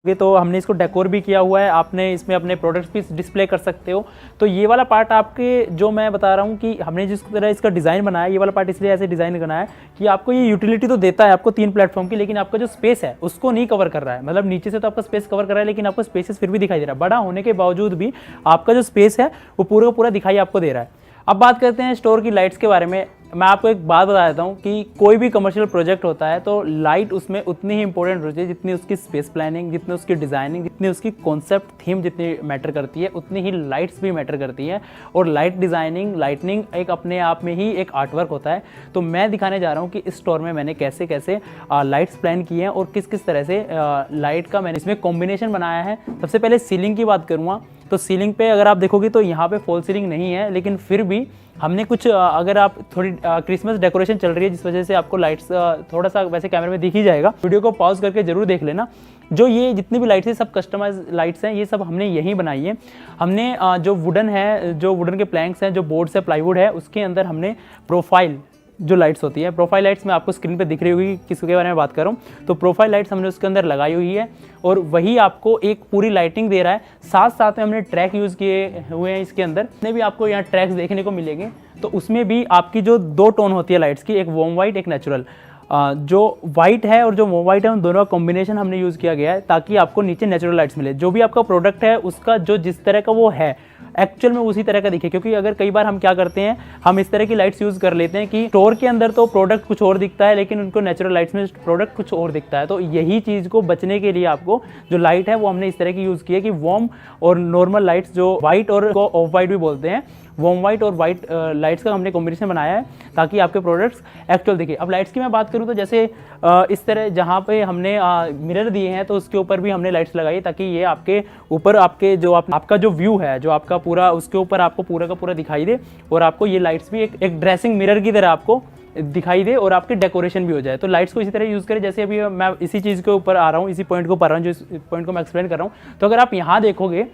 ये तो हमने इसको डेकोर भी किया हुआ है, आपने इसमें अपने प्रोडक्ट्स भी डिस्प्ले कर सकते हो। तो ये वाला पार्ट आपके जो मैं बता रहा हूँ कि हमने जिस तरह इसका डिज़ाइन बनाया, ये वाला पार्ट इसलिए ऐसे डिज़ाइन बनाया है कि आपको ये यूटिलिटी तो देता है आपको 3 प्लेटफॉर्म की, लेकिन आपका जो स्पेस है उसको नहीं कवर कर रहा है। मतलब नीचे से तो आपका स्पेस कवर कर रहा है, लेकिन आपको स्पेसेस फिर भी दिखाई दे रहा है। बड़ा होने के बावजूद भी आपका जो स्पेस है वो पूरा का पूरा दिखाई आपको दे रहा है। अब बात करते हैं स्टोर की लाइट्स के बारे में। मैं आपको एक बात बता देता हूँ कि कोई भी कमर्शियल प्रोजेक्ट होता है तो लाइट उसमें उतनी ही इंपॉर्टेंट होती है जितनी उसकी स्पेस प्लानिंग, जितनी उसकी डिज़ाइनिंग, जितनी उसकी कॉन्सेप्ट थीम जितनी मैटर करती है, उतनी ही लाइट्स भी मैटर करती है। और लाइट डिज़ाइनिंग, लाइटनिंग एक अपने आप में ही एक आर्ट वर्क होता है। तो मैं दिखाने जा रहा हूँ कि इस स्टोर में मैंने कैसे कैसे लाइट्स प्लान किए हैं और किस किस तरह से लाइट का मैंने इसमें कॉम्बिनेशन बनाया है। सबसे पहले सीलिंग की बात करूँगा तो सीलिंग पे अगर आप देखोगे तो यहाँ पे फॉल सीलिंग नहीं है, लेकिन फिर भी हमने कुछ अगर आप थोड़ी क्रिसमस डेकोरेशन चल रही है जिस वजह से आपको लाइट्स थोड़ा सा वैसे कैमरे में दिख ही जाएगा। वीडियो को पॉज करके जरूर देख लेना। जो ये जितनी भी लाइट्स है सब कस्टमाइज लाइट्स हैं, ये सब हमने यहीं बनाई है। हमने जो वुडन है, जो वुडन के प्लैंक्स हैं, जो बोर्ड्स है, प्लाईवुड है, उसके अंदर हमने प्रोफाइल जो लाइट्स होती है, प्रोफाइल लाइट्स मैं आपको स्क्रीन पे दिख रही होगी किसके बारे में बात कर रहा हूँ। तो प्रोफाइल लाइट्स हमने उसके अंदर लगाई हुई है और वही आपको एक पूरी लाइटिंग दे रहा है। साथ साथ में हमने ट्रैक यूज़ किए हुए हैं इसके अंदर। जितने भी आपको यहाँ ट्रैक्स देखने को मिलेंगे तो उसमें भी आपकी जो 2 टोन होती है लाइट्स की, एक वार्म वाइट, एक नेचुरल। जो वाइट है और जो वार्म वाइट है उन दोनों का कॉम्बिनेशन हमने यूज़ किया गया है ताकि आपको नीचे नेचुरल लाइट्स मिले। जो भी आपका प्रोडक्ट है उसका जो जिस तरह का वो है एक्चुअल में उसी तरह का दिखे। क्योंकि अगर कई बार हम क्या करते हैं, हम इस तरह की लाइट्स यूज़ कर लेते हैं कि स्टोर के अंदर तो प्रोडक्ट कुछ और दिखता है लेकिन उनको नेचुरल लाइट्स में प्रोडक्ट कुछ और दिखता है। तो यही चीज़ को बचने के लिए आपको जो लाइट है वो हमने इस तरह की यूज़ की है कि वार्म और नॉर्मल लाइट्स, जो वाइट और ऑफ वाइट भी बोलते हैं, वार्म वाइट और वाइट लाइट्स का हमने कॉम्बिनेशन बनाया है ताकि आपके प्रोडक्ट्स एक्चुअल दिखे। अब लाइट्स की मैं बात करूँ तो जैसे इस तरह जहाँ पे हमने मिरर दिए हैं तो उसके ऊपर भी हमने लाइट्स लगाई ताकि ये आपके ऊपर आपके जो आपका जो व्यू है, जो आपका पूरा, उसके ऊपर आपको पूरा का पूरा दिखाई दे और आपको ये लाइट्स भी एक ड्रेसिंग मिरर की तरह आपको दिखाई दे और आपकी डेकोरेशन भी हो जाए। तो लाइट्स को इसी तरह यूज़ करें। जैसे अभी मैं इसी चीज़ के ऊपर आ रहा हूँ, इसी पॉइंट को पढ़ रहा हूँ, जो इस पॉइंट को मैं एक्सप्लेन कर रहा हूँ। तो अगर आप यहाँ देखोगे